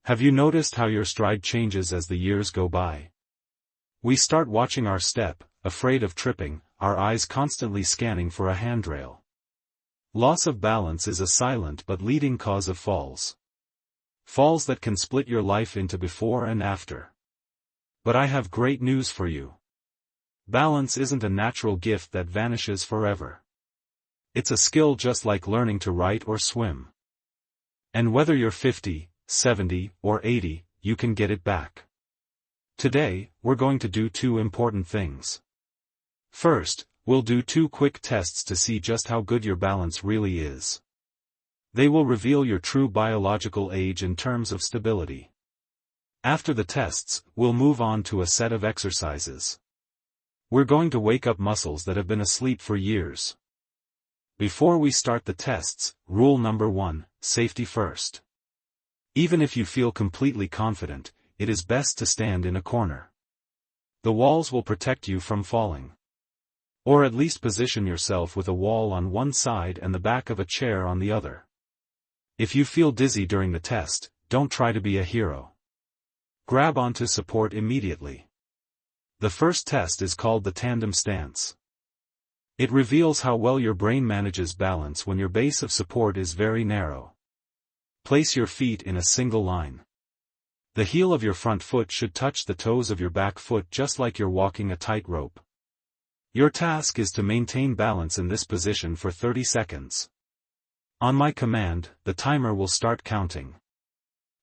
Have you noticed how your stride changes as the years go by? We start watching our step, afraid of tripping, our eyes constantly scanning for a handrail. Loss of balance is a silent but leading cause of falls. Falls that can split your life into before and after. But I have great news for you. Balance isn't a natural gift that vanishes forever. It's a skill just like learning to write or swim. And whether you're 50, 70, or 80, you can get it back. Today, we're going to do two important things. First, we'll do two quick tests to see just how good your balance really is. They will reveal your true biological age in terms of stability. After the tests, we'll move on to a set of exercises. We're going to wake up muscles that have been asleep for years. Before we start the tests, rule number 1, safety first. Even if you feel completely confident, it is best to stand in a corner. The walls will protect you from falling. Or at least position yourself with a wall on one side and the back of a chair on the other. If you feel dizzy during the test, don't try to be a hero. Grab onto support immediately. The first test is called the tandem stance. It reveals how well your brain manages balance when your base of support is very narrow. Place your feet in a single line. The heel of your front foot should touch the toes of your back foot just like you're walking a tightrope. Your task is to maintain balance in this position for 30 seconds. On my command, the timer will start counting.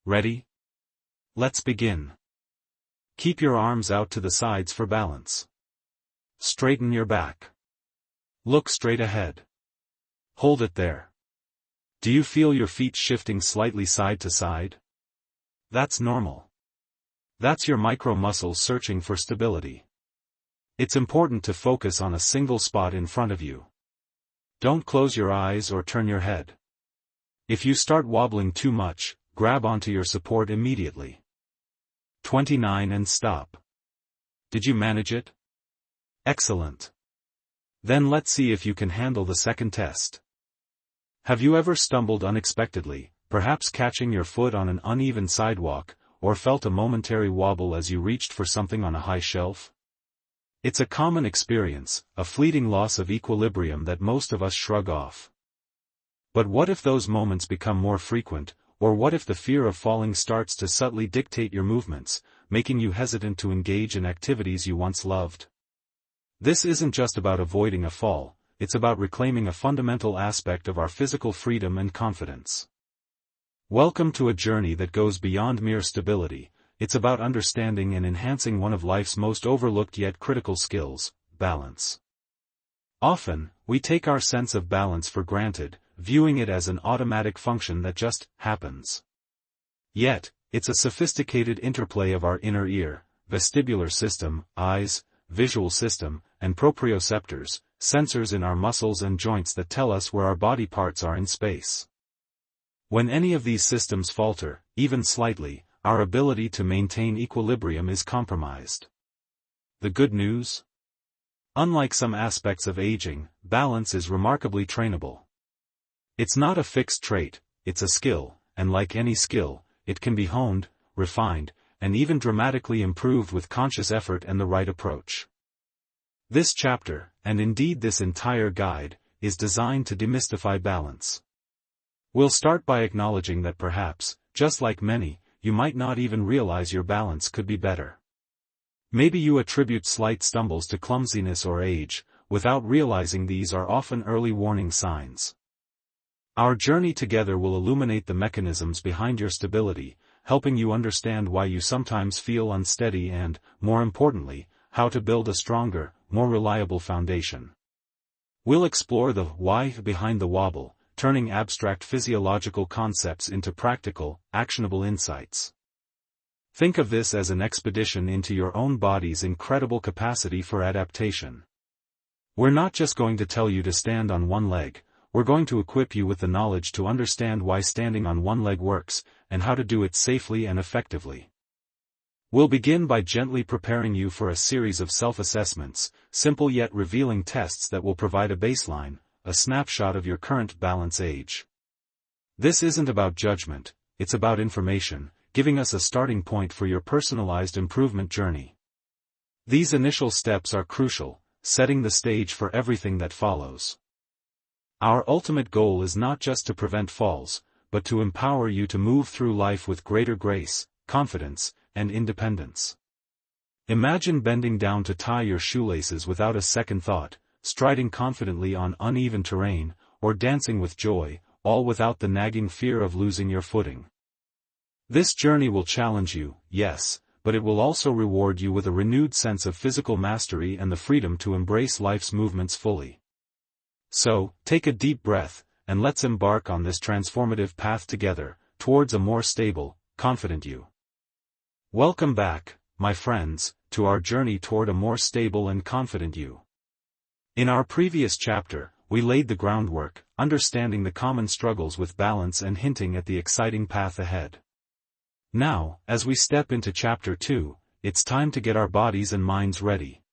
Ready? Let's begin. Keep your arms out to the sides for balance. Straighten your back. Look straight ahead. Hold it there. Do you feel your feet shifting slightly side to side? That's normal. That's your micro muscles searching for stability. It's important to focus on a single spot in front of you. Don't close your eyes or turn your head. If you start wobbling too much, grab onto your support immediately. 29 and stop. Did you manage it? Excellent. Then let's see if you can handle the second test. Have you ever stumbled unexpectedly, perhaps catching your foot on an uneven sidewalk, or felt a momentary wobble as you reached for something on a high shelf? It's a common experience, a fleeting loss of equilibrium that most of us shrug off. But what if those moments become more frequent, or what if the fear of falling starts to subtly dictate your movements, making you hesitant to engage in activities you once loved? This isn't just about avoiding a fall, it's about reclaiming a fundamental aspect of our physical freedom and confidence. Welcome to a journey that goes beyond mere stability. It's about understanding and enhancing one of life's most overlooked yet critical skills, balance. Often, we take our sense of balance for granted, viewing it as an automatic function that just happens. Yet, it's a sophisticated interplay of our inner ear, vestibular system, eyes, visual system, and proprioceptors, sensors in our muscles and joints that tell us where our body parts are in space. When any of these systems falter, even slightly, our ability to maintain equilibrium is compromised. The good news? Unlike some aspects of aging, balance is remarkably trainable. It's not a fixed trait, it's a skill, and like any skill, it can be honed, refined, and even dramatically improved with conscious effort and the right approach. This chapter, and indeed this entire guide, is designed to demystify balance. We'll start by acknowledging that perhaps, just like many, you might not even realize your balance could be better. Maybe you attribute slight stumbles to clumsiness or age, without realizing these are often early warning signs. Our journey together will illuminate the mechanisms behind your stability, helping you understand why you sometimes feel unsteady and, more importantly, how to build a stronger, more reliable foundation. We'll explore the why behind the wobble, turning abstract physiological concepts into practical, actionable insights. Think of this as an expedition into your own body's incredible capacity for adaptation. We're not just going to tell you to stand on one leg, we're going to equip you with the knowledge to understand why standing on one leg works, and how to do it safely and effectively. We'll begin by gently preparing you for a series of self-assessments, simple yet revealing tests that will provide a baseline, a snapshot of your current balance age. This isn't about judgment, it's about information, giving us a starting point for your personalized improvement journey. These initial steps are crucial, setting the stage for everything that follows. Our ultimate goal is not just to prevent falls, but to empower you to move through life with greater grace, confidence, and independence. Imagine bending down to tie your shoelaces without a second thought, striding confidently on uneven terrain, or dancing with joy, all without the nagging fear of losing your footing. This journey will challenge you, yes, but it will also reward you with a renewed sense of physical mastery and the freedom to embrace life's movements fully. So, take a deep breath, and let's embark on this transformative path together, towards a more stable, confident you. Welcome back, my friends, to our journey toward a more stable and confident you. In our previous chapter, we laid the groundwork, understanding the common struggles with balance and hinting at the exciting path ahead. Now, as we step into Chapter 2, it's time to get our bodies and minds ready.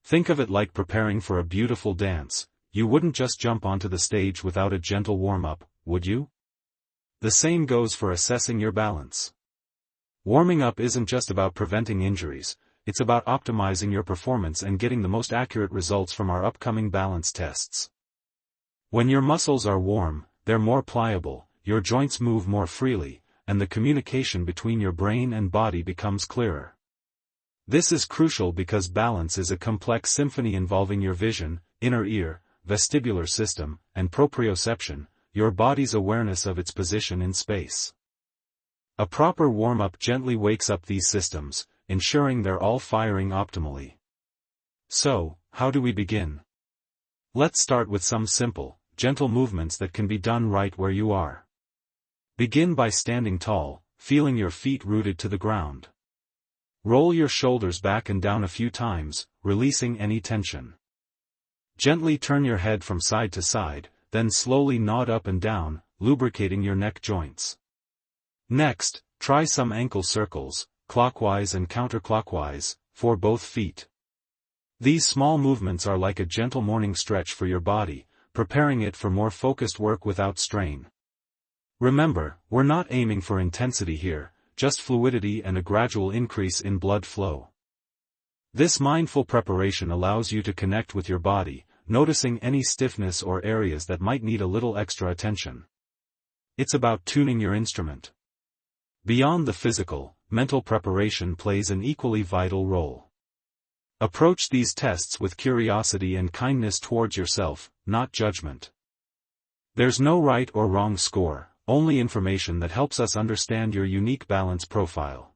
Think of it like preparing for a beautiful dance. You wouldn't just jump onto the stage without a gentle warm-up, would you? The same goes for assessing your balance. Warming up isn't just about preventing injuries, it's about optimizing your performance and getting the most accurate results from our upcoming balance tests. When your muscles are warm, they're more pliable, your joints move more freely, and the communication between your brain and body becomes clearer. This is crucial because balance is a complex symphony involving your vision, inner ear, vestibular system, and proprioception, your body's awareness of its position in space. A proper warm-up gently wakes up these systems, ensuring they're all firing optimally. So, how do we begin? Let's start with some simple, gentle movements that can be done right where you are. Begin by standing tall, feeling your feet rooted to the ground. Roll your shoulders back and down a few times, releasing any tension. Gently turn your head from side to side, then slowly nod up and down, lubricating your neck joints. Next, try some ankle circles, clockwise and counterclockwise, for both feet. These small movements are like a gentle morning stretch for your body, preparing it for more focused work without strain. Remember, we're not aiming for intensity here, just fluidity and a gradual increase in blood flow. This mindful preparation allows you to connect with your body, noticing any stiffness or areas that might need a little extra attention. It's about tuning your instrument. Beyond the physical, mental preparation plays an equally vital role. Approach these tests with curiosity and kindness towards yourself, not judgment. There's no right or wrong score, only information that helps us understand your unique balance profile.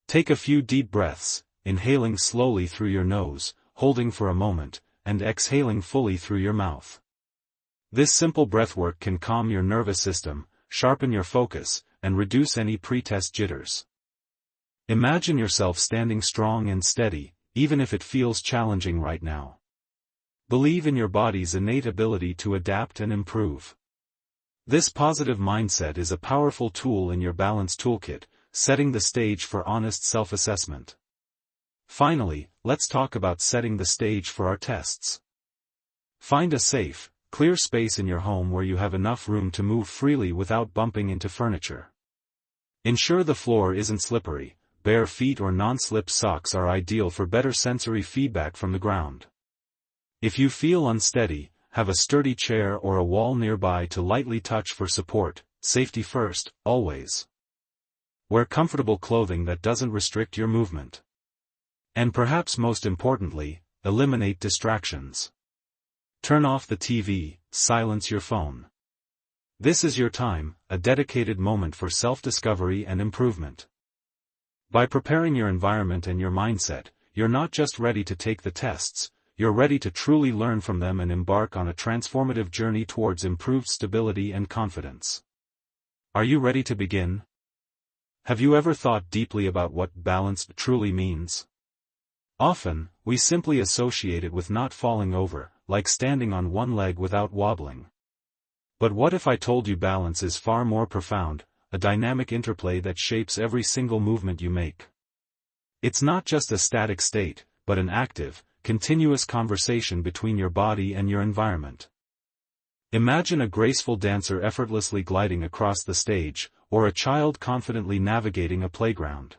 Take a few deep breaths, inhaling slowly through your nose, holding for a moment, and exhaling fully through your mouth. This simple breathwork can calm your nervous system, sharpen your focus, and reduce any pre-test jitters. Imagine yourself standing strong and steady, even if it feels challenging right now. Believe in your body's innate ability to adapt and improve. This positive mindset is a powerful tool in your balance toolkit, setting the stage for honest self-assessment. Finally, let's talk about setting the stage for our tests. Find a safe, clear space in your home where you have enough room to move freely without bumping into furniture. Ensure the floor isn't slippery. Bare feet or non-slip socks are ideal for better sensory feedback from the ground. If you feel unsteady, have a sturdy chair or a wall nearby to lightly touch for support. Safety first, always. Wear comfortable clothing that doesn't restrict your movement. And perhaps most importantly, eliminate distractions. Turn off the TV, silence your phone. This is your time, a dedicated moment for self-discovery and improvement. By preparing your environment and your mindset, you're not just ready to take the tests, you're ready to truly learn from them and embark on a transformative journey towards improved stability and confidence. Are you ready to begin? Have you ever thought deeply about what balanced truly means? Often, we simply associate it with not falling over, like standing on one leg without wobbling. But what if I told you balance is far more profound, a dynamic interplay that shapes every single movement you make? It's not just a static state, but an active, continuous conversation between your body and your environment. Imagine a graceful dancer effortlessly gliding across the stage, or a child confidently navigating a playground.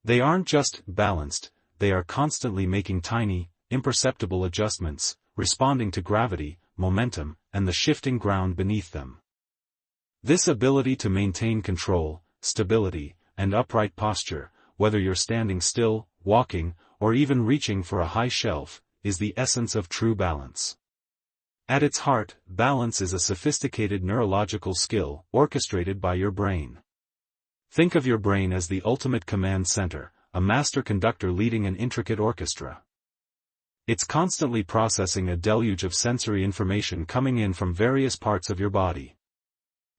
They aren't just balanced, they are constantly making tiny, imperceptible adjustments, responding to gravity, momentum, and the shifting ground beneath them. This ability to maintain control, stability, and upright posture, whether you're standing still, walking, or even reaching for a high shelf, is the essence of true balance. At its heart, balance is a sophisticated neurological skill orchestrated by your brain. Think of your brain as the ultimate command center, a master conductor leading an intricate orchestra. It's constantly processing a deluge of sensory information coming in from various parts of your body.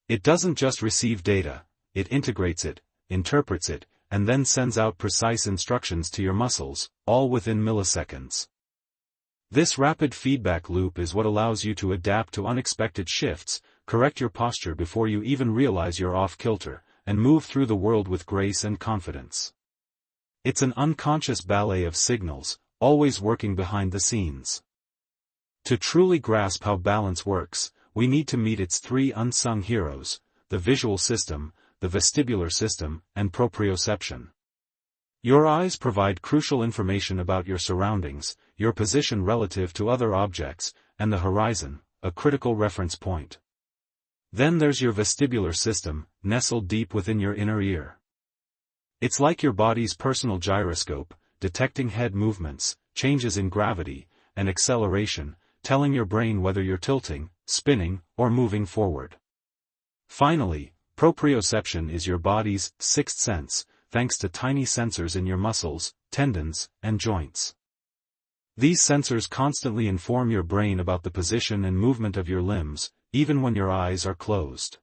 It doesn't just receive data, it integrates it, interprets it, and then sends out precise instructions to your muscles, all within milliseconds. This rapid feedback loop is what allows you to adapt to unexpected shifts, correct your posture before you even realize you're off kilter, and move through the world with grace and confidence. It's an unconscious ballet of signals, always working behind the scenes. To truly grasp how balance works, we need to meet its three unsung heroes: the visual system, the vestibular system, and proprioception. Your eyes provide crucial information about your surroundings, your position relative to other objects, and the horizon, a critical reference point. Then there's your vestibular system, nestled deep within your inner ear. It's like your body's personal gyroscope, detecting head movements, changes in gravity, and acceleration, telling your brain whether you're tilting, spinning, or moving forward. Finally, proprioception is your body's sixth sense, thanks to tiny sensors in your muscles, tendons, and joints. These sensors constantly inform your brain about the position and movement of your limbs, even when your eyes are closed.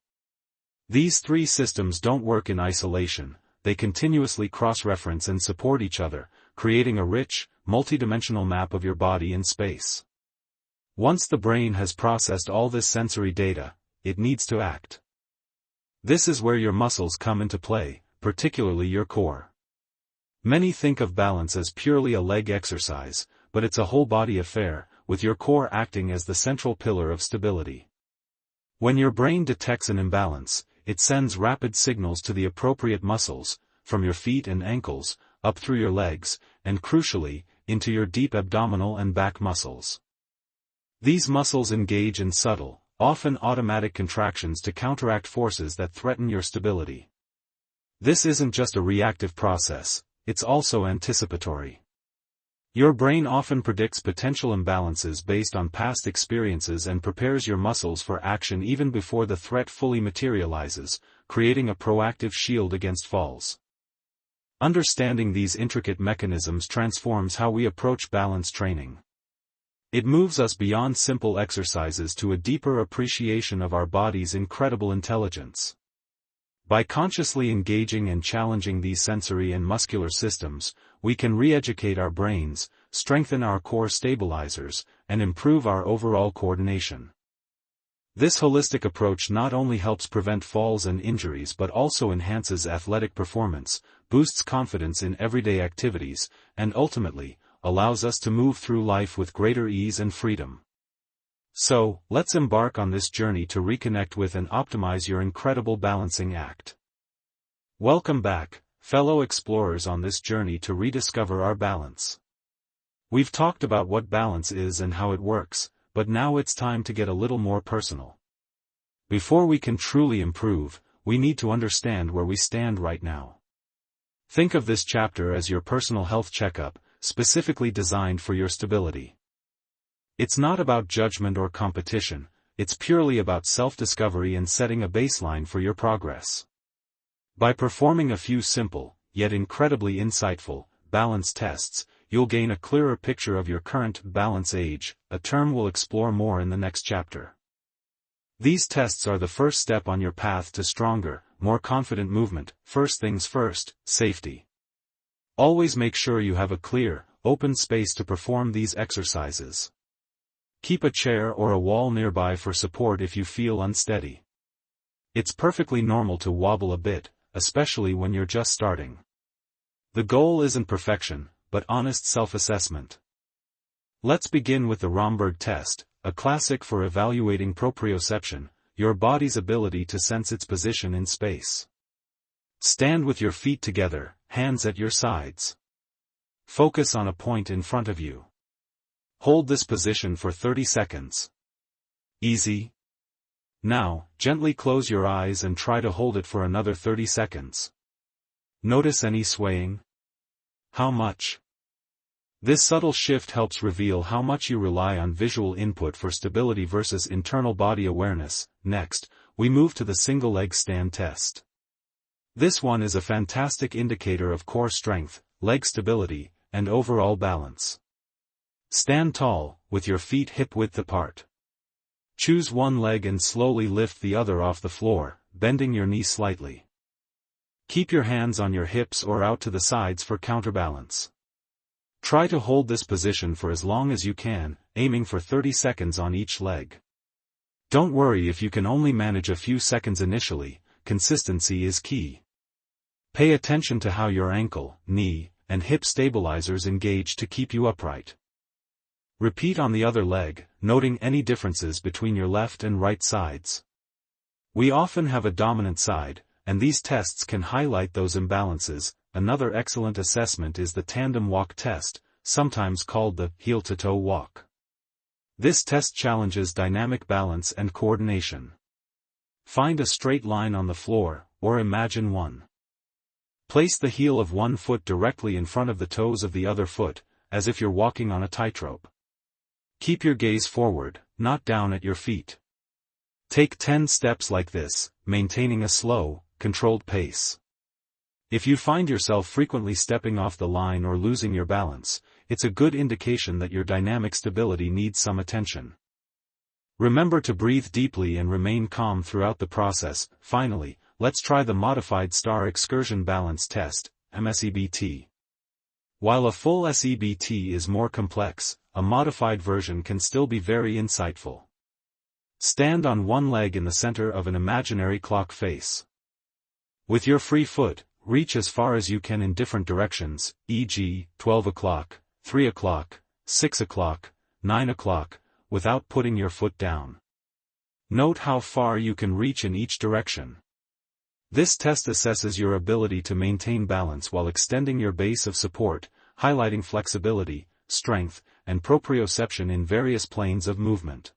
These three systems don't work in isolation, they continuously cross-reference and support each other, creating a rich, multidimensional map of your body in space. Once the brain has processed all this sensory data, it needs to act. This is where your muscles come into play, particularly your core. Many think of balance as purely a leg exercise, but it's a whole-body affair, with your core acting as the central pillar of stability. When your brain detects an imbalance, it sends rapid signals to the appropriate muscles, from your feet and ankles, up through your legs, and crucially, into your deep abdominal and back muscles. These muscles engage in subtle, often automatic contractions to counteract forces that threaten your stability. This isn't just a reactive process, it's also anticipatory. Your brain often predicts potential imbalances based on past experiences and prepares your muscles for action even before the threat fully materializes, creating a proactive shield against falls. Understanding these intricate mechanisms transforms how we approach balance training. It moves us beyond simple exercises to a deeper appreciation of our body's incredible intelligence. By consciously engaging and challenging these sensory and muscular systems, we can re-educate our brains, strengthen our core stabilizers, and improve our overall coordination. This holistic approach not only helps prevent falls and injuries but also enhances athletic performance, boosts confidence in everyday activities, and ultimately, allows us to move through life with greater ease and freedom. So, let's embark on this journey to reconnect with and optimize your incredible balancing act. Welcome back, fellow explorers, on this journey to rediscover our balance. We've talked about what balance is and how it works, but now it's time to get a little more personal. Before we can truly improve, we need to understand where we stand right now. Think of this chapter as your personal health checkup, specifically designed for your stability. It's not about judgment or competition, it's purely about self-discovery and setting a baseline for your progress. By performing a few simple, yet incredibly insightful, balance tests, you'll gain a clearer picture of your current balance age, a term we'll explore more in the next chapter. These tests are the first step on your path to stronger, more confident movement. First things first, safety. Always make sure you have a clear, open space to perform these exercises. Keep a chair or a wall nearby for support if you feel unsteady. It's perfectly normal to wobble a bit, especially when you're just starting. The goal isn't perfection, but honest self-assessment. Let's begin with the Romberg test, a classic for evaluating proprioception. your body's ability to sense its position in space. Stand with your feet together, hands at your sides. Focus on a point in front of you. Hold this position for 30 seconds. Easy? Now, gently close your eyes and try to hold it for another 30 seconds. Notice any swaying? How much? This subtle shift helps reveal how much you rely on visual input for stability versus internal body awareness. Next, we move to the single leg stand test. This one is a fantastic indicator of core strength, leg stability, and overall balance. Stand tall, with your feet hip-width apart. Choose one leg and slowly lift the other off the floor, bending your knee slightly. Keep your hands on your hips or out to the sides for counterbalance. Try to hold this position for as long as you can, aiming for 30 seconds on each leg. Don't worry if you can only manage a few seconds initially, consistency is key. Pay attention to how your ankle, knee, and hip stabilizers engage to keep you upright. Repeat on the other leg, noting any differences between your left and right sides. We often have a dominant side, and these tests can highlight those imbalances. Another excellent assessment is the tandem walk test, sometimes called the heel-to-toe walk. This test challenges dynamic balance and coordination. Find a straight line on the floor, or imagine one. Place the heel of one foot directly in front of the toes of the other foot, as if you're walking on a tightrope. Keep your gaze forward, not down at your feet. Take 10 steps like this, maintaining a slow, controlled pace. If you find yourself frequently stepping off the line or losing your balance, it's a good indication that your dynamic stability needs some attention. Remember to breathe deeply and remain calm throughout the process. Finally, let's try the Modified Star Excursion Balance Test, MSEBT. While a full SEBT is more complex, a modified version can still be very insightful. Stand on one leg in the center of an imaginary clock face. With your free foot, reach as far as you can in different directions, e.g., 12 o'clock, 3 o'clock, 6 o'clock, 9 o'clock, without putting your foot down. Note how far you can reach in each direction. This test assesses your ability to maintain balance while extending your base of support, highlighting flexibility, strength, and proprioception in various planes of movement.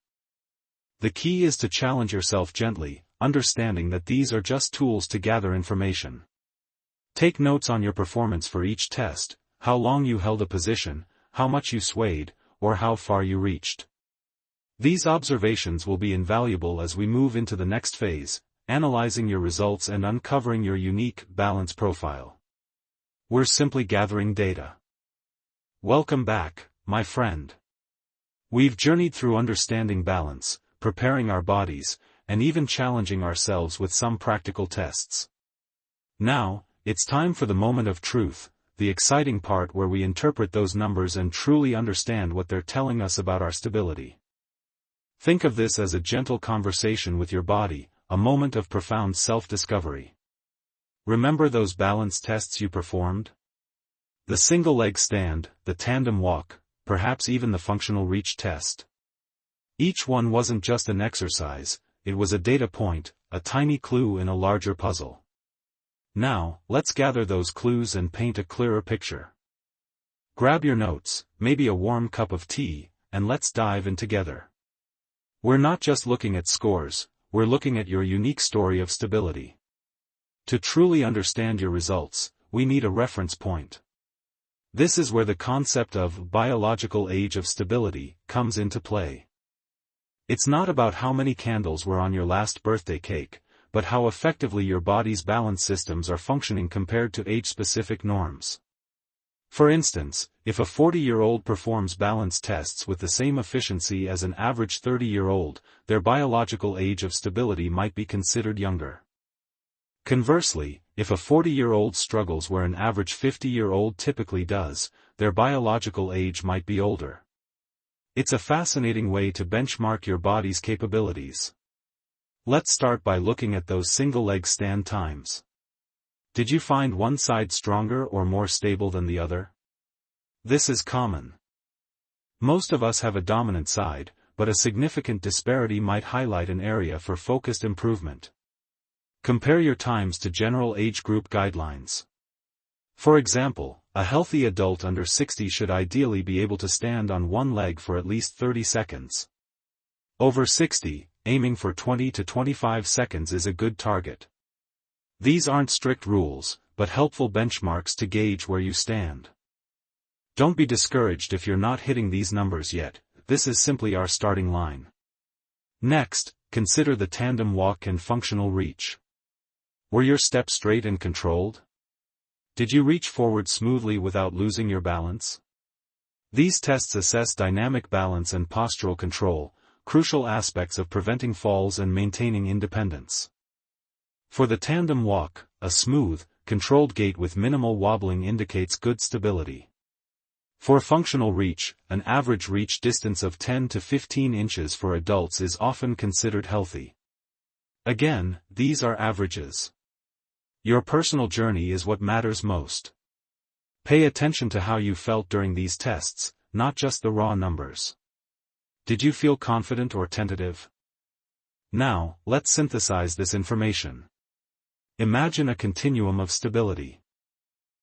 The key is to challenge yourself gently, understanding that these are just tools to gather information. Take notes on your performance for each test, how long you held a position, how much you swayed, or how far you reached. These observations will be invaluable as we move into the next phase, analyzing your results and uncovering your unique balance profile. We're simply gathering data. Welcome back, my friend. We've journeyed through understanding balance, preparing our bodies, and even challenging ourselves with some practical tests. Now, it's time for the moment of truth, the exciting part where we interpret those numbers and truly understand what they're telling us about our stability. Think of this as a gentle conversation with your body, a moment of profound self-discovery. Remember those balance tests you performed? The single leg stand, the tandem walk, perhaps even the functional reach test. Each one wasn't just an exercise, it was a data point, a tiny clue in a larger puzzle. Now, let's gather those clues and paint a clearer picture. Grab your notes, maybe a warm cup of tea, and let's dive in together. We're not just looking at scores, we're looking at your unique story of stability. To truly understand your results, we need a reference point. This is where the concept of biological age of stability comes into play. It's not about how many candles were on your last birthday cake, but how effectively your body's balance systems are functioning compared to age-specific norms. For instance, if a 40-year-old performs balance tests with the same efficiency as an average 30-year-old, their biological age of stability might be considered younger. Conversely, if a 40-year-old struggles where an average 50-year-old typically does, their biological age might be older. It's a fascinating way to benchmark your body's capabilities. Let's start by looking at those single-leg stand times. Did you find one side stronger or more stable than the other? This is common. Most of us have a dominant side, but a significant disparity might highlight an area for focused improvement. Compare your times to general age group guidelines. For example, a healthy adult under 60 should ideally be able to stand on one leg for at least 30 seconds. Over 60, aiming for 20 to 25 seconds is a good target. These aren't strict rules, but helpful benchmarks to gauge where you stand. Don't be discouraged if you're not hitting these numbers yet, this is simply our starting line. Next, consider the tandem walk and functional reach. Were your steps straight and controlled? Did you reach forward smoothly without losing your balance? These tests assess dynamic balance and postural control, crucial aspects of preventing falls and maintaining independence. For the tandem walk, a smooth, controlled gait with minimal wobbling indicates good stability. For functional reach, an average reach distance of 10 to 15 inches for adults is often considered healthy. Again, these are averages. Your personal journey is what matters most. Pay attention to how you felt during these tests, not just the raw numbers. Did you feel confident or tentative? Now, let's synthesize this information. Imagine a continuum of stability.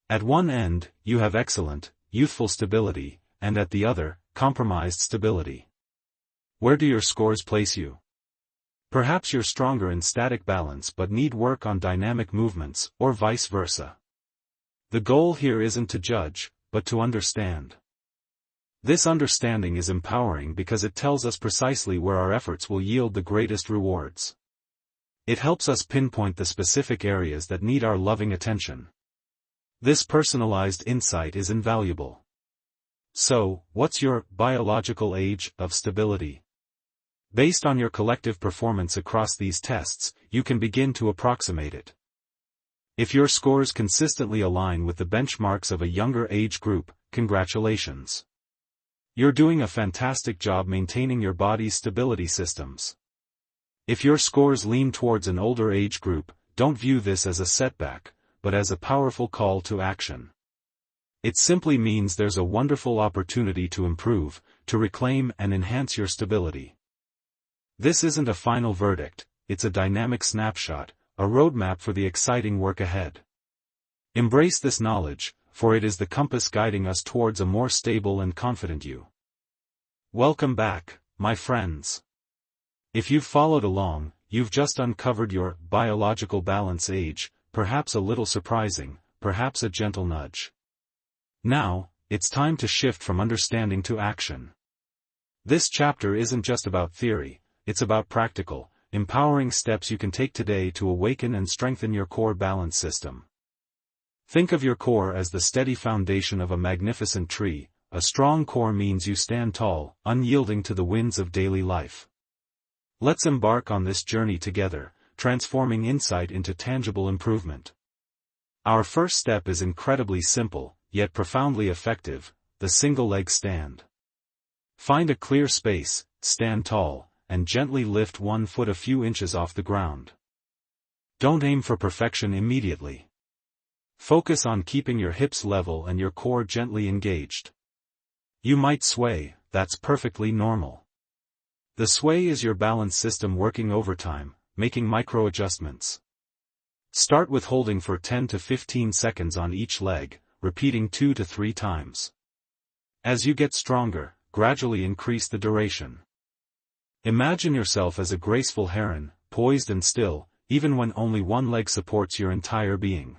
At one end, you have excellent, youthful stability, and at the other, compromised stability. Where do your scores place you? Perhaps you're stronger in static balance but need work on dynamic movements, or vice versa. The goal here isn't to judge, but to understand. This understanding is empowering because it tells us precisely where our efforts will yield the greatest rewards. It helps us pinpoint the specific areas that need our loving attention. This personalized insight is invaluable. So, what's your biological age of stability? Based on your collective performance across these tests, you can begin to approximate it. If your scores consistently align with the benchmarks of a younger age group, congratulations. You're doing a fantastic job maintaining your body's stability systems. If your scores lean towards an older age group, don't view this as a setback, but as a powerful call to action. It simply means there's a wonderful opportunity to improve, to reclaim and enhance your stability. This isn't a final verdict, it's a dynamic snapshot, a roadmap for the exciting work ahead. Embrace this knowledge, for it is the compass guiding us towards a more stable and confident you. Welcome back, my friends. If you've followed along, you've just uncovered your biological balance age, perhaps a little surprising, perhaps a gentle nudge. Now, it's time to shift from understanding to action. This chapter isn't just about theory, it's about practical, empowering steps you can take today to awaken and strengthen your core balance system. Think of your core as the steady foundation of a magnificent tree. A strong core means you stand tall, unyielding to the winds of daily life. Let's embark on this journey together, transforming insight into tangible improvement. Our first step is incredibly simple, yet profoundly effective: the single leg stand. Find a clear space, stand tall, and gently lift one foot a few inches off the ground. Don't aim for perfection immediately. Focus on keeping your hips level and your core gently engaged. You might sway, that's perfectly normal. The sway is your balance system working overtime, making micro-adjustments. Start with holding for 10 to 15 seconds on each leg, repeating 2 to 3 times. As you get stronger, gradually increase the duration. Imagine yourself as a graceful heron, poised and still, even when only one leg supports your entire being.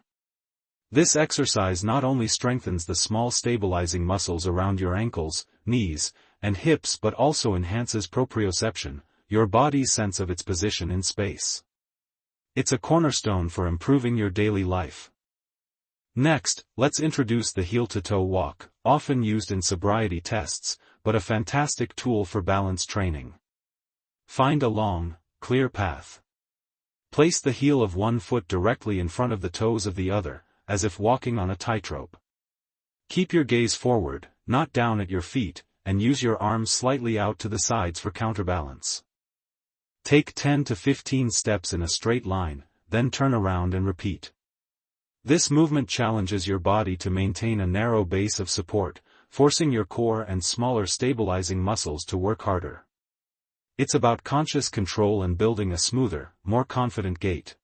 This exercise not only strengthens the small stabilizing muscles around your ankles, knees, and hips but also enhances proprioception, your body's sense of its position in space. It's a cornerstone for improving your daily life. Next, let's introduce the heel-to-toe walk, often used in sobriety tests, but a fantastic tool for balance training. Find a long, clear path. Place the heel of one foot directly in front of the toes of the other, as if walking on a tightrope. Keep your gaze forward, not down at your feet, and use your arms slightly out to the sides for counterbalance. Take 10 to 15 steps in a straight line, then turn around and repeat. This movement challenges your body to maintain a narrow base of support, forcing your core and smaller stabilizing muscles to work harder. It's about conscious control and building a smoother, more confident gait.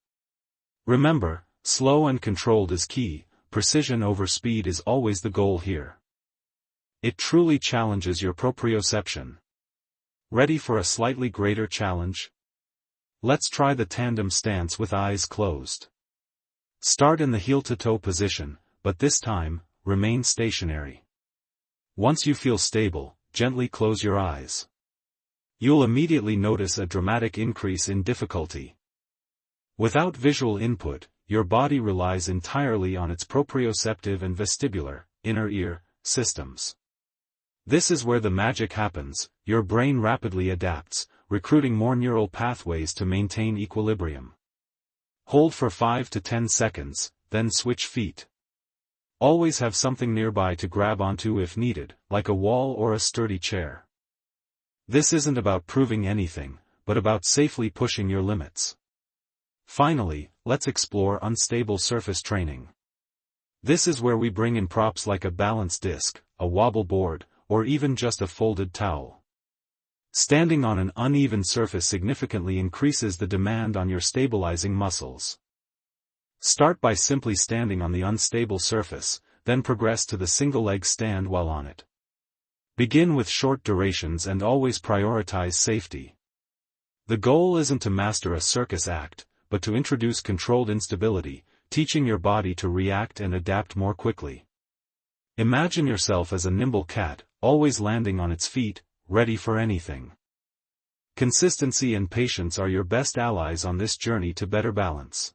Remember, slow and controlled is key, precision over speed is always the goal here. It truly challenges your proprioception. Ready for a slightly greater challenge? Let's try the tandem stance with eyes closed. Start in the heel-to-toe position, but this time, remain stationary. Once you feel stable, gently close your eyes. You'll immediately notice a dramatic increase in difficulty. Without visual input, your body relies entirely on its proprioceptive and vestibular, inner ear, systems. This is where the magic happens. Your brain rapidly adapts, recruiting more neural pathways to maintain equilibrium. Hold for 5 to 10 seconds, then switch feet. Always have something nearby to grab onto if needed, like a wall or a sturdy chair. This isn't about proving anything, but about safely pushing your limits. Finally, let's explore unstable surface training. This is where we bring in props like a balance disc, a wobble board, or even just a folded towel. Standing on an uneven surface significantly increases the demand on your stabilizing muscles. Start by simply standing on the unstable surface, then progress to the single-leg stand while on it. Begin with short durations and always prioritize safety. The goal isn't to master a circus act, but to introduce controlled instability, teaching your body to react and adapt more quickly. Imagine yourself as a nimble cat, always landing on its feet, ready for anything. Consistency and patience are your best allies on this journey to better balance.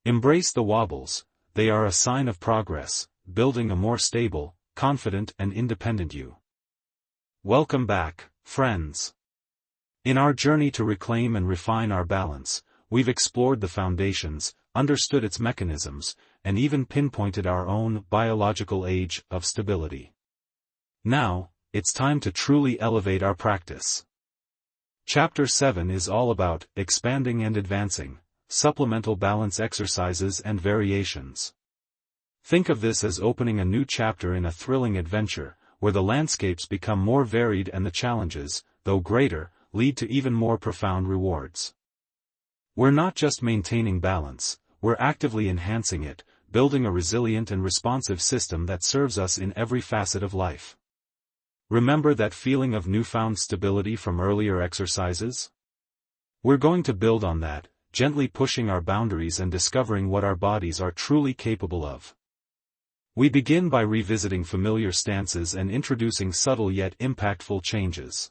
Embrace the wobbles, they are a sign of progress, building a more stable, confident and independent you. Welcome back, friends. In our journey to reclaim and refine our balance, we've explored the foundations, understood its mechanisms, and even pinpointed our own biological age of stability. Now, it's time to truly elevate our practice. Chapter 7 is all about expanding and advancing, supplemental balance exercises and variations. Think of this as opening a new chapter in a thrilling adventure, where the landscapes become more varied and the challenges, though greater, lead to even more profound rewards. We're not just maintaining balance, we're actively enhancing it, building a resilient and responsive system that serves us in every facet of life. Remember that feeling of newfound stability from earlier exercises? We're going to build on that, gently pushing our boundaries and discovering what our bodies are truly capable of. We begin by revisiting familiar stances and introducing subtle yet impactful changes.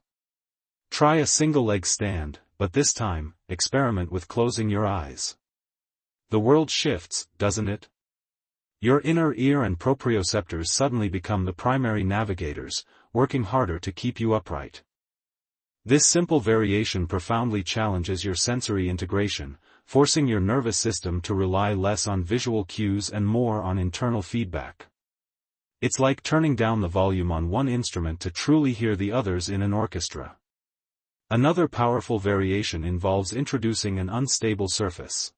Try a single-leg stand, but this time, experiment with closing your eyes. The world shifts, doesn't it? Your inner ear and proprioceptors suddenly become the primary navigators, working harder to keep you upright. This simple variation profoundly challenges your sensory integration, forcing your nervous system to rely less on visual cues and more on internal feedback. It's like turning down the volume on one instrument to truly hear the others in an orchestra. Another powerful variation involves introducing an unstable surface.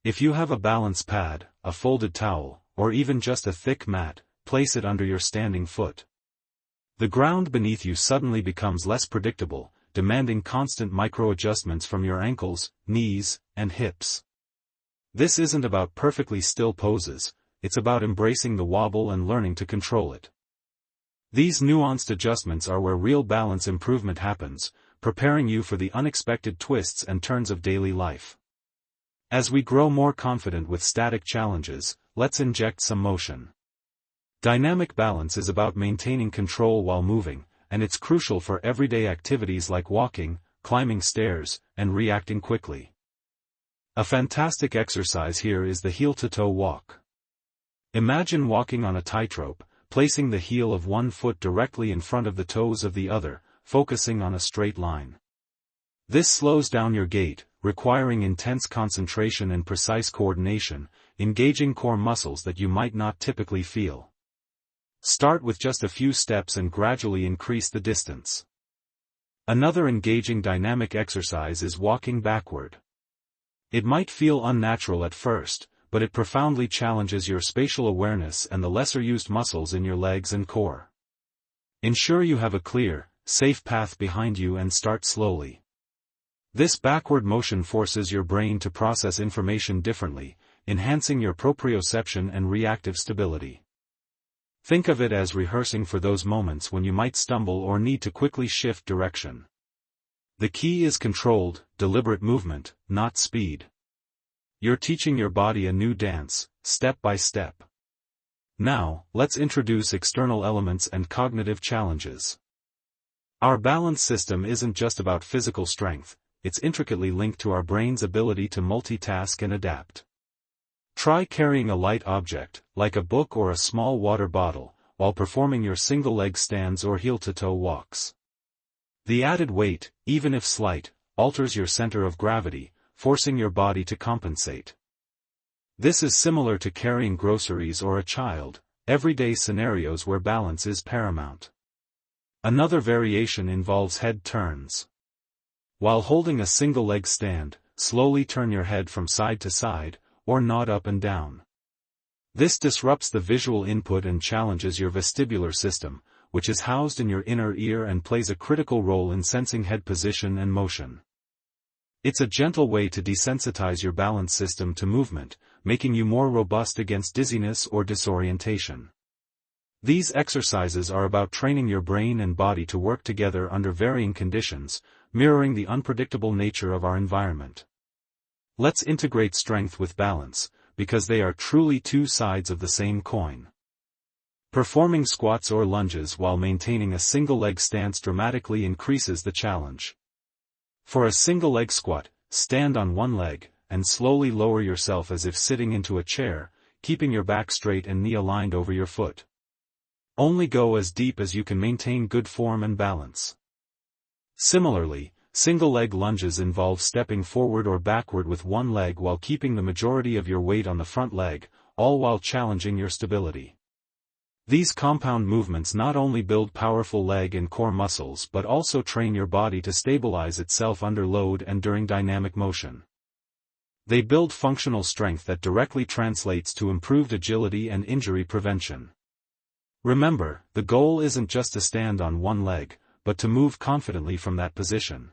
If you have a balance pad, a folded towel, or even just a thick mat, place it under your standing foot. The ground beneath you suddenly becomes less predictable, demanding constant micro-adjustments from your ankles, knees, and hips. This isn't about perfectly still poses, it's about embracing the wobble and learning to control it. These nuanced adjustments are where real balance improvement happens, preparing you for the unexpected twists and turns of daily life. As we grow more confident with static challenges, let's inject some motion. Dynamic balance is about maintaining control while moving, and it's crucial for everyday activities like walking, climbing stairs, and reacting quickly. A fantastic exercise here is the heel-to-toe walk. Imagine walking on a tightrope, placing the heel of one foot directly in front of the toes of the other, focusing on a straight line. This slows down your gait, requiring intense concentration and precise coordination, engaging core muscles that you might not typically feel. Start with just a few steps and gradually increase the distance. Another engaging dynamic exercise is walking backward. It might feel unnatural at first, but it profoundly challenges your spatial awareness and the lesser-used muscles in your legs and core. Ensure you have a clear, safe path behind you and start slowly. This backward motion forces your brain to process information differently, enhancing your proprioception and reactive stability. Think of it as rehearsing for those moments when you might stumble or need to quickly shift direction. The key is controlled, deliberate movement, not speed. You're teaching your body a new dance, step by step. Now, let's introduce external elements and cognitive challenges. Our balance system isn't just about physical strength, it's intricately linked to our brain's ability to multitask and adapt. Try carrying a light object, like a book or a small water bottle, while performing your single-leg stands or heel-to-toe walks. The added weight, even if slight, alters your center of gravity, forcing your body to compensate. This is similar to carrying groceries or a child, everyday scenarios where balance is paramount. Another variation involves head turns. While holding a single-leg stand, slowly turn your head from side to side, or nod up and down. This disrupts the visual input and challenges your vestibular system, which is housed in your inner ear and plays a critical role in sensing head position and motion. It's a gentle way to desensitize your balance system to movement, making you more robust against dizziness or disorientation. These exercises are about training your brain and body to work together under varying conditions, mirroring the unpredictable nature of our environment. Let's integrate strength with balance, because they are truly two sides of the same coin. Performing squats or lunges while maintaining a single-leg stance dramatically increases the challenge. For a single-leg squat, stand on one leg, and slowly lower yourself as if sitting into a chair, keeping your back straight and knee aligned over your foot. Only go as deep as you can maintain good form and balance. Similarly, single-leg lunges involve stepping forward or backward with one leg while keeping the majority of your weight on the front leg, all while challenging your stability. These compound movements not only build powerful leg and core muscles but also train your body to stabilize itself under load and during dynamic motion. They build functional strength that directly translates to improved agility and injury prevention. Remember, the goal isn't just to stand on one leg, but to move confidently from that position.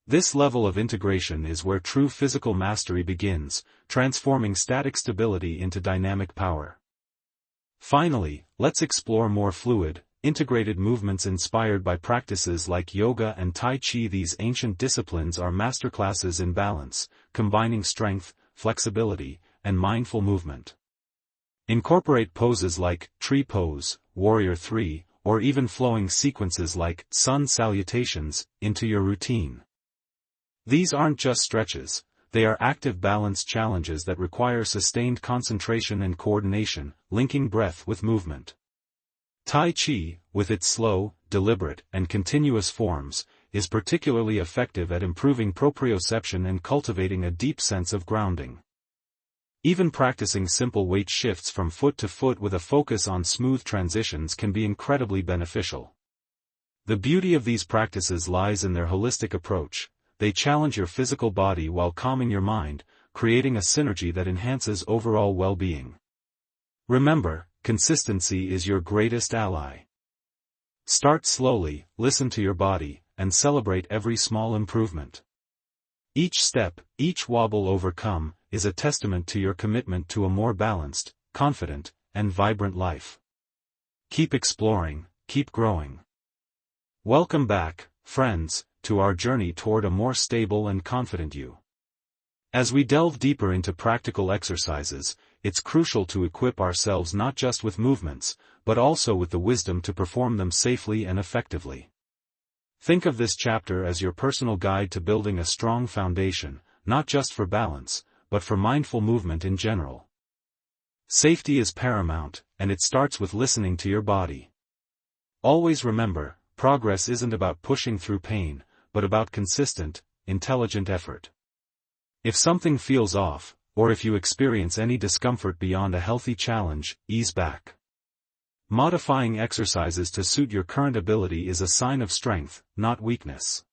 This level of integration is where true physical mastery begins, transforming static stability into dynamic power. Finally, let's explore more fluid, integrated movements inspired by practices like yoga and Tai Chi. These ancient disciplines are masterclasses in balance, combining strength, flexibility, and mindful movement. Incorporate poses like tree pose, warrior 3, or even flowing sequences like sun salutations into your routine. These aren't just stretches, they are active balance challenges that require sustained concentration and coordination, linking breath with movement. Tai Chi, with its slow, deliberate, and continuous forms, is particularly effective at improving proprioception and cultivating a deep sense of grounding. Even practicing simple weight shifts from foot to foot with a focus on smooth transitions can be incredibly beneficial. The beauty of these practices lies in their holistic approach. They challenge your physical body while calming your mind, creating a synergy that enhances overall well-being. Remember, consistency is your greatest ally. Start slowly, listen to your body, and celebrate every small improvement. Each step, each wobble overcome, is a testament to your commitment to a more balanced, confident, and vibrant life. Keep exploring, keep growing. Welcome back, friends, to our journey toward a more stable and confident you. As we delve deeper into practical exercises, it's crucial to equip ourselves not just with movements, but also with the wisdom to perform them safely and effectively. Think of this chapter as your personal guide to building a strong foundation, not just for balance, but for mindful movement in general. Safety is paramount, and it starts with listening to your body. Always remember, progress isn't about pushing through pain, but about consistent, intelligent effort. If something feels off, or if you experience any discomfort beyond a healthy challenge, ease back. Modifying exercises to suit your current ability is a sign of strength, not weakness.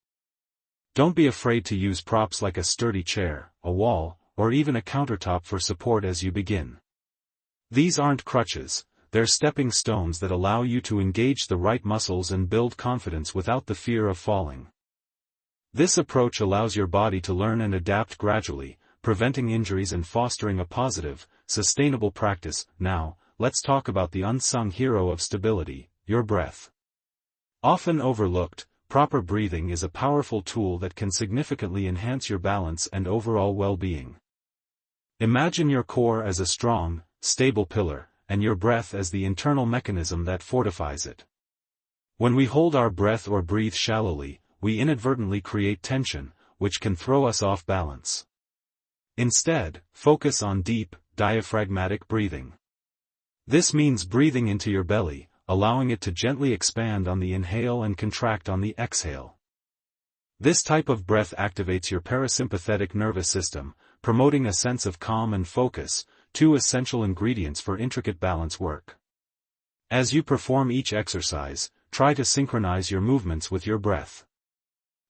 Don't be afraid to use props like a sturdy chair, a wall, or even a countertop for support as you begin. These aren't crutches, they're stepping stones that allow you to engage the right muscles and build confidence without the fear of falling. This approach allows your body to learn and adapt gradually, preventing injuries and fostering a positive, sustainable practice. Now, let's talk about the unsung hero of stability, your breath. Often overlooked, proper breathing is a powerful tool that can significantly enhance your balance and overall well-being. Imagine your core as a strong, stable pillar, and your breath as the internal mechanism that fortifies it. When we hold our breath or breathe shallowly, we inadvertently create tension, which can throw us off balance. Instead, focus on deep, diaphragmatic breathing. This means breathing into your belly, allowing it to gently expand on the inhale and contract on the exhale. This type of breath activates your parasympathetic nervous system, promoting a sense of calm and focus, two essential ingredients for intricate balance work. As you perform each exercise, try to synchronize your movements with your breath.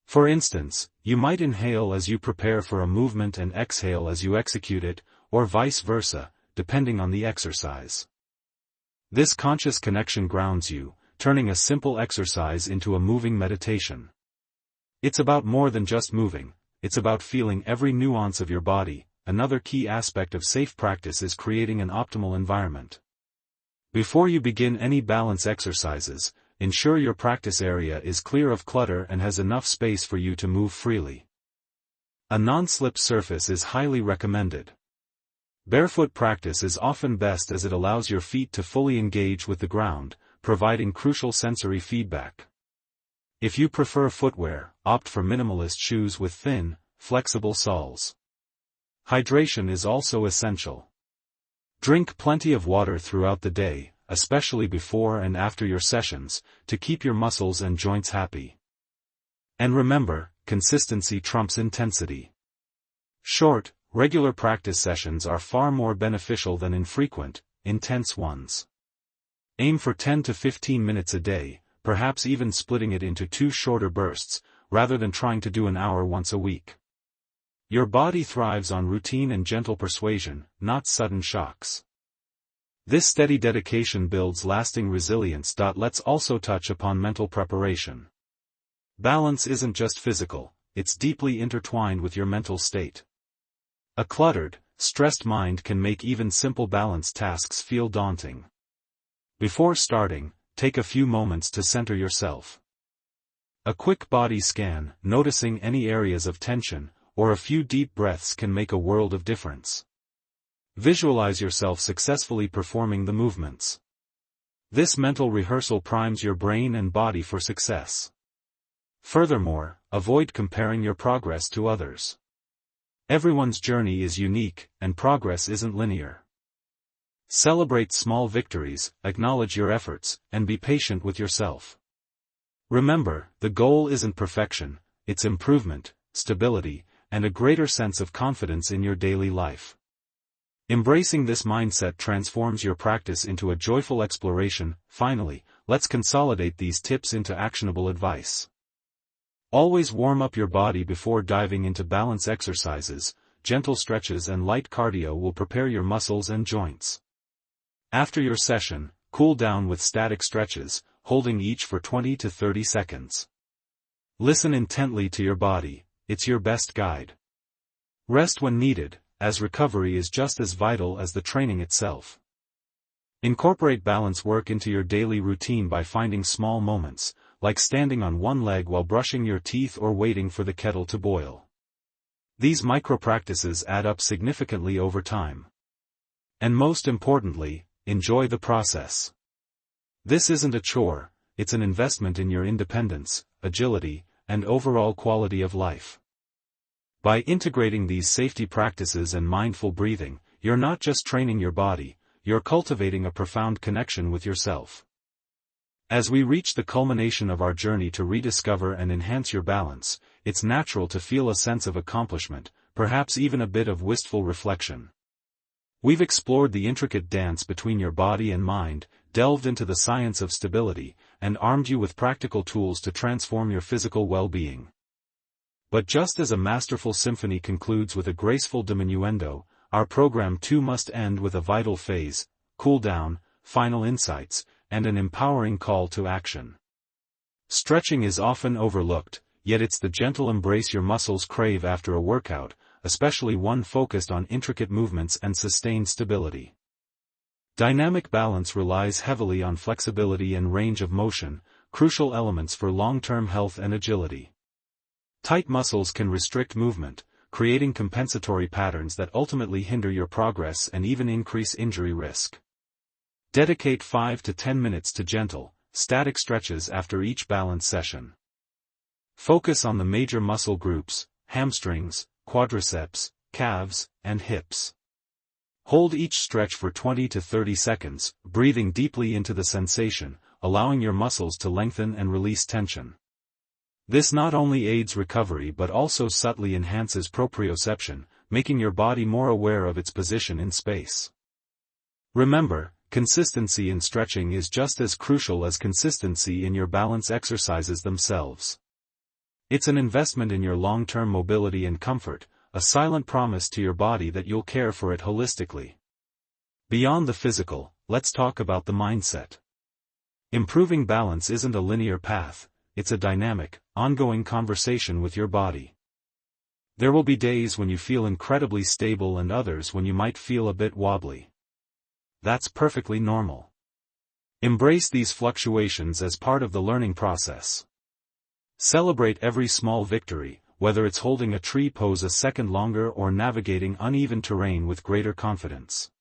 For instance, you might inhale as you prepare for a movement and exhale as you execute it, or vice versa, depending on the exercise. This conscious connection grounds you, turning a simple exercise into a moving meditation. It's about more than just moving, it's about feeling every nuance of your body. Another key aspect of safe practice is creating an optimal environment. Before you begin any balance exercises, ensure your practice area is clear of clutter and has enough space for you to move freely. A non-slip surface is highly recommended. Barefoot practice is often best as it allows your feet to fully engage with the ground, providing crucial sensory feedback. If you prefer footwear, opt for minimalist shoes with thin, flexible soles. Hydration is also essential. Drink plenty of water throughout the day, especially before and after your sessions, to keep your muscles and joints happy. And remember, consistency trumps intensity. Short, regular practice sessions are far more beneficial than infrequent, intense ones. Aim for 10 to 15 minutes a day, perhaps even splitting it into 2 shorter bursts, rather than trying to do an hour once a week. Your body thrives on routine and gentle persuasion, not sudden shocks. This steady dedication builds lasting resilience. Let's also touch upon mental preparation. Balance isn't just physical, it's deeply intertwined with your mental state. A cluttered, stressed mind can make even simple balance tasks feel daunting. Before starting, take a few moments to center yourself. A quick body scan, noticing any areas of tension, or a few deep breaths can make a world of difference. Visualize yourself successfully performing the movements. This mental rehearsal primes your brain and body for success. Furthermore, avoid comparing your progress to others. Everyone's journey is unique, and progress isn't linear. Celebrate small victories, acknowledge your efforts, and be patient with yourself. Remember, the goal isn't perfection, it's improvement, stability, and a greater sense of confidence in your daily life. Embracing this mindset transforms your practice into a joyful exploration. Finally, let's consolidate these tips into actionable advice. Always warm up your body before diving into balance exercises. Gentle stretches and light cardio will prepare your muscles and joints. After your session, cool down with static stretches, holding each for 20 to 30 seconds. Listen intently to your body, it's your best guide. Rest when needed, as recovery is just as vital as the training itself. Incorporate balance work into your daily routine by finding small moments, like standing on one leg while brushing your teeth or waiting for the kettle to boil. These micro-practices add up significantly over time. And most importantly, enjoy the process. This isn't a chore, it's an investment in your independence, agility, and overall quality of life. By integrating these safety practices and mindful breathing, you're not just training your body, you're cultivating a profound connection with yourself. As we reach the culmination of our journey to rediscover and enhance your balance, it's natural to feel a sense of accomplishment, perhaps even a bit of wistful reflection. We've explored the intricate dance between your body and mind, delved into the science of stability, and armed you with practical tools to transform your physical well-being. But just as a masterful symphony concludes with a graceful diminuendo, our program too must end with a vital phase: cool down. final insights, and an empowering call to action. Stretching is often overlooked, yet it's the gentle embrace your muscles crave after a workout, especially one focused on intricate movements and sustained stability. Dynamic balance relies heavily on flexibility and range of motion, crucial elements for long-term health and agility. Tight muscles can restrict movement, creating compensatory patterns that ultimately hinder your progress and even increase injury risk. Dedicate 5 to 10 minutes to gentle, static stretches after each balance session. Focus on the major muscle groups, hamstrings, quadriceps, calves, and hips. Hold each stretch for 20 to 30 seconds, breathing deeply into the sensation, allowing your muscles to lengthen and release tension. This not only aids recovery but also subtly enhances proprioception, making your body more aware of its position in space. Remember, consistency in stretching is just as crucial as consistency in your balance exercises themselves. It's an investment in your long-term mobility and comfort, a silent promise to your body that you'll care for it holistically. Beyond the physical, let's talk about the mindset. Improving balance isn't a linear path, it's a dynamic, ongoing conversation with your body. There will be days when you feel incredibly stable and others when you might feel a bit wobbly. That's perfectly normal. Embrace these fluctuations as part of the learning process. Celebrate every small victory, whether it's holding a tree pose a second longer or navigating uneven terrain with greater confidence.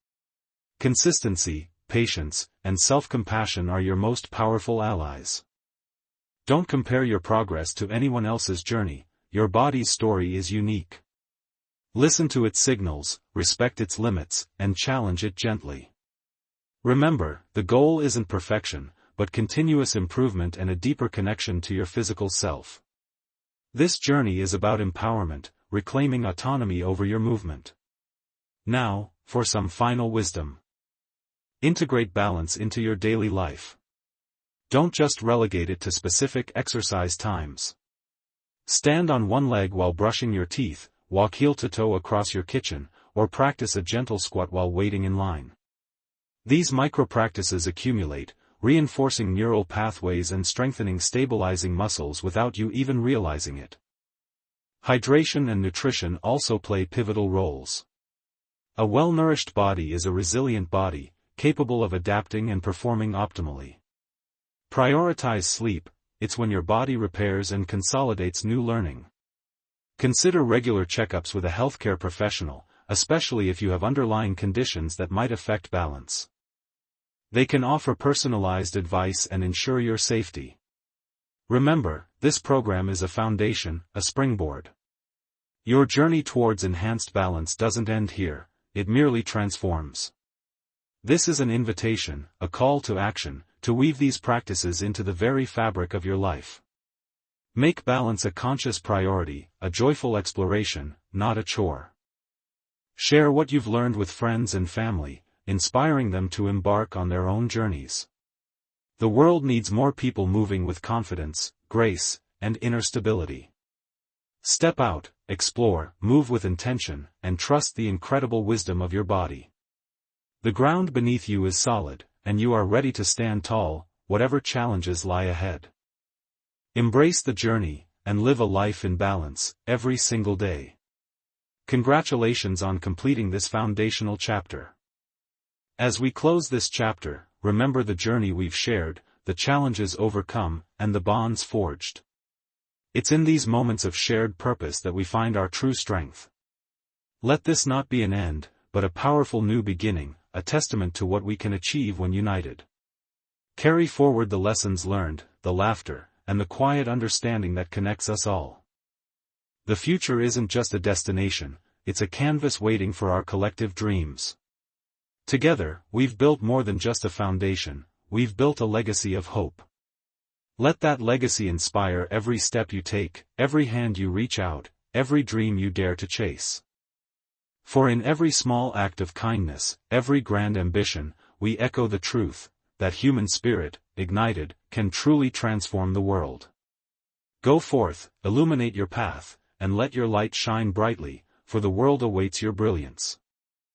Consistency, patience, and self-compassion are your most powerful allies. Don't compare your progress to anyone else's journey, your body's story is unique. Listen to its signals, respect its limits, and challenge it gently. Remember, the goal isn't perfection, but continuous improvement and a deeper connection to your physical self. This journey is about empowerment, reclaiming autonomy over your movement. Now, for some final wisdom. Integrate balance into your daily life. Don't just relegate it to specific exercise times. Stand on one leg while brushing your teeth, walk heel to toe across your kitchen, or practice a gentle squat while waiting in line. These micro-practices accumulate, reinforcing neural pathways and strengthening stabilizing muscles without you even realizing it. Hydration and nutrition also play pivotal roles. A well-nourished body is a resilient body, capable of adapting and performing optimally. Prioritize sleep, it's when your body repairs and consolidates new learning. Consider regular checkups with a healthcare professional, especially if you have underlying conditions that might affect balance. They can offer personalized advice and ensure your safety. Remember, this program is a foundation, a springboard. Your journey towards enhanced balance doesn't end here, it merely transforms. This is an invitation, a call to action, to weave these practices into the very fabric of your life. Make balance a conscious priority, a joyful exploration, not a chore. Share what you've learned with friends and family, inspiring them to embark on their own journeys. The world needs more people moving with confidence, grace, and inner stability. Step out, explore, move with intention, and trust the incredible wisdom of your body. The ground beneath you is solid, and you are ready to stand tall, whatever challenges lie ahead. Embrace the journey, and live a life in balance, every single day. Congratulations on completing this foundational chapter. As we close this chapter, remember the journey we've shared, the challenges overcome, and the bonds forged. It's in these moments of shared purpose that we find our true strength. Let this not be an end, but a powerful new beginning, a testament to what we can achieve when united. Carry forward the lessons learned, the laughter, and the quiet understanding that connects us all. The future isn't just a destination, it's a canvas waiting for our collective dreams. Together, we've built more than just a foundation, we've built a legacy of hope. Let that legacy inspire every step you take, every hand you reach out, every dream you dare to chase. For in every small act of kindness, every grand ambition, we echo the truth, that human spirit, ignited, can truly transform the world. Go forth, illuminate your path, and let your light shine brightly, for the world awaits your brilliance.